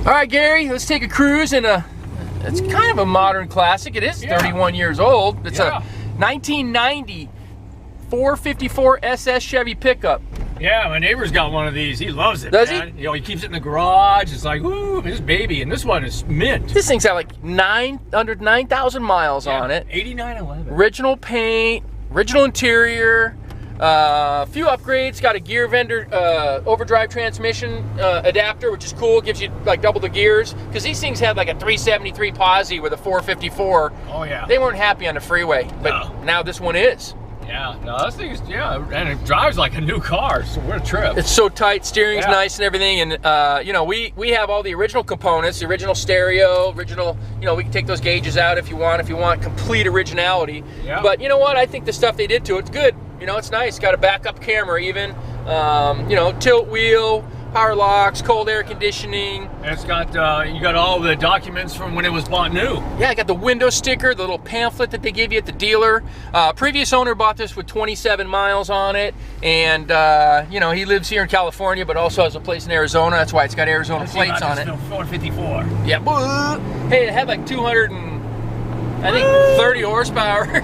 All right, Gary, let's take a cruise in a, it's kind of a modern classic. It is 31 years old. It's a 1990 454 SS Chevy pickup. Yeah, my neighbor's got one of these. He loves it. Does man. he? You know, he keeps it in the garage. It's like, ooh, his baby. And this one is mint. This thing's got like under 9,000 miles on it. 8911. Original paint, original interior. A few upgrades. Got a gear vendor overdrive transmission adapter, which is cool. Gives you like double the gears, because these things had like a 373 posi with a 454. Oh yeah. They weren't happy on the freeway, but now this one is. Yeah, no, this thing is, and it drives like a new car, so what a trip. It's so tight, steering's nice and everything, and you know, we have all the original components, the original stereo, original, you know, we can take those gauges out if you want complete originality. Yeah. But you know what, I think the stuff they did to it's good. You know, it's nice. Got a backup camera even, you know, tilt wheel, power locks, cold air conditioning. And it's got, you got all the documents from when it was bought new. Yeah, I got the window sticker, the little pamphlet that they gave you at the dealer. Previous owner bought this with 27 miles on it, and you know, he lives here in California, but also has a place in Arizona. That's why it's got Arizona plates on it. 454. Yeah. Hey, it had like 230 horsepower.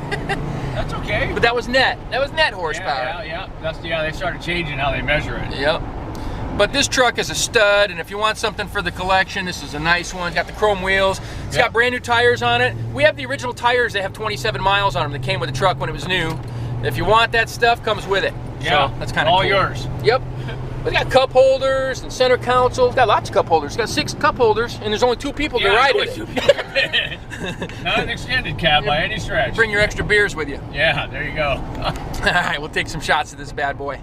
That's okay. But that was net. That was net horsepower. Yeah. They started changing how they measure it. Yep. But this truck is a stud, and if you want something for the collection, this is a nice one. It's got the chrome wheels. It's got brand new tires on it. We have the original tires that have 27 miles on them that came with the truck when it was new. If you want that stuff, comes with it. Yeah, so that's kind of all cool. yours. Yep. But it's got cup holders and center console. It's got lots of cup holders. It's got 6 cup holders, and there's only 2 people to ride it. Not an extended cab by any stretch. Bring your extra beers with you. Yeah, there you go. All right, we'll take some shots of this bad boy.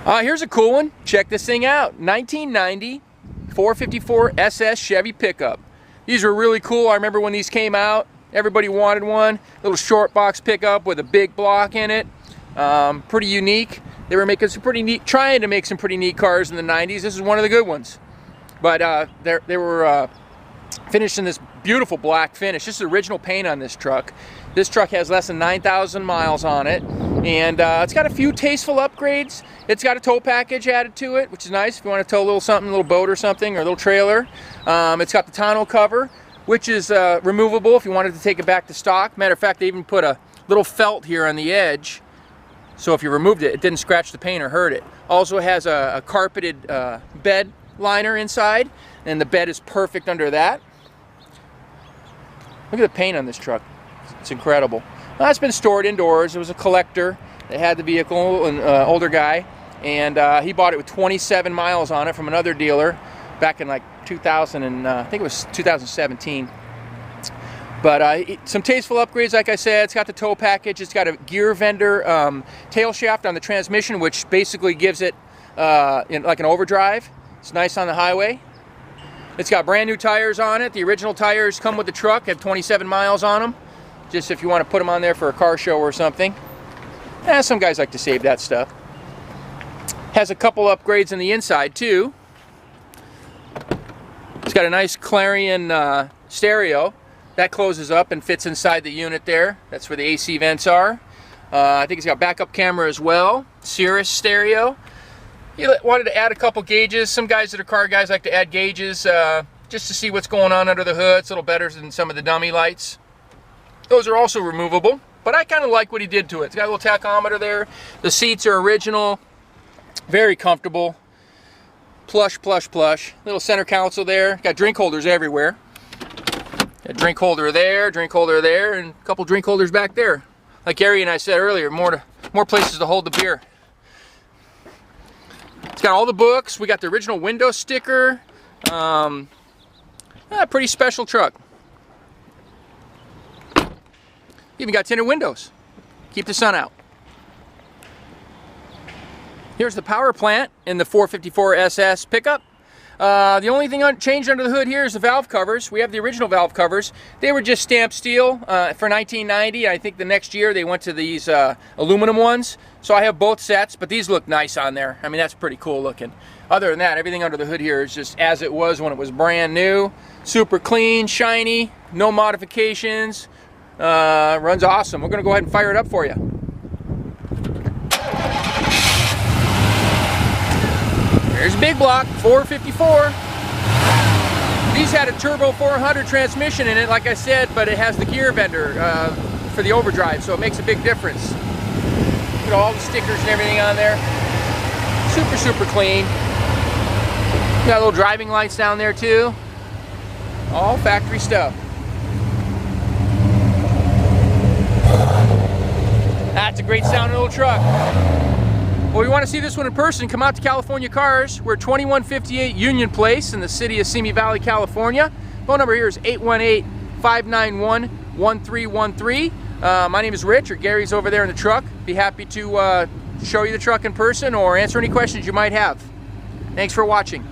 Here's a cool one. Check this thing out. 1990 454 SS Chevy pickup. These were really cool. I remember when these came out, everybody wanted one. Little short box pickup with a big block in it. Pretty unique. They were making some pretty neat, trying to make some pretty neat cars in the 90s. This is one of the good ones. But they were finished in this beautiful black finish. This is original paint on this truck. This truck has less than 9,000 miles on it, and it's got a few tasteful upgrades. It's got a tow package added to it, which is nice if you want to tow a little something, a little boat or something, or a little trailer. It's got the tonneau cover, which is removable if you wanted to take it back to stock. Matter of fact, they even put a little felt here on the edge, so if you removed it, it didn't scratch the paint or hurt it. Also has a carpeted bed liner inside, and the bed is perfect under that. Look at the paint on this truck. It's incredible. Well, it's been stored indoors. It was a collector that had the vehicle, an older guy, and he bought it with 27 miles on it from another dealer back in like 2000 and I think it was 2017. But some tasteful upgrades, like I said. It's got the tow package. It's got a gear vendor tail shaft on the transmission, which basically gives it like an overdrive. It's nice on the highway. It's got brand new tires on it. The original tires come with the truck, have 27 miles on them. Just if you want to put them on there for a car show or something. Some guys like to save that stuff. Has a couple upgrades in the inside too. It's got a nice Clarion Stereo. That closes up and fits inside the unit there. That's where the AC vents are. I think it's got backup camera as well. Cirrus stereo. He wanted to add a couple gauges. Some guys that are car guys like to add gauges just to see what's going on under the hood. It's a little better than some of the dummy lights. Those are also removable, but I kind of like what he did to it. It's got a little tachometer there. The seats are original, very comfortable. Plush, plush, plush. Little center console there. Got drink holders everywhere. A drink holder there, and a couple drink holders back there. Like Gary and I said earlier, more places to hold the beer. It's got all the books. We got the original window sticker. Pretty special truck. Even got tinted windows. Keep the sun out. Here's the power plant in the 454 SS pickup. The only thing changed under the hood here is the valve covers. We have the original valve covers. They were just stamped steel for 1990. I think the next year they went to these aluminum ones. So I have both sets, but these look nice on there. I mean, that's pretty cool looking. Other than that, everything under the hood here is just as it was when it was brand new. Super clean, shiny, no modifications. Runs awesome. We're going to go ahead and fire it up for you. There's a big block, 454. These had a turbo 400 transmission in it, like I said, but it has the gear bender for the overdrive, so it makes a big difference. Look at all the stickers and everything on there. Super, super clean. Got little driving lights down there too. All factory stuff. That's a great sounding little truck. Well, you want to see this one in person, come out to California Cars. We're 2158 Union Place in the city of Simi Valley, California. Phone number here is 818-591-1313. My name is Rich, or Gary's over there in the truck. Be happy to show you the truck in person or answer any questions you might have. Thanks for watching.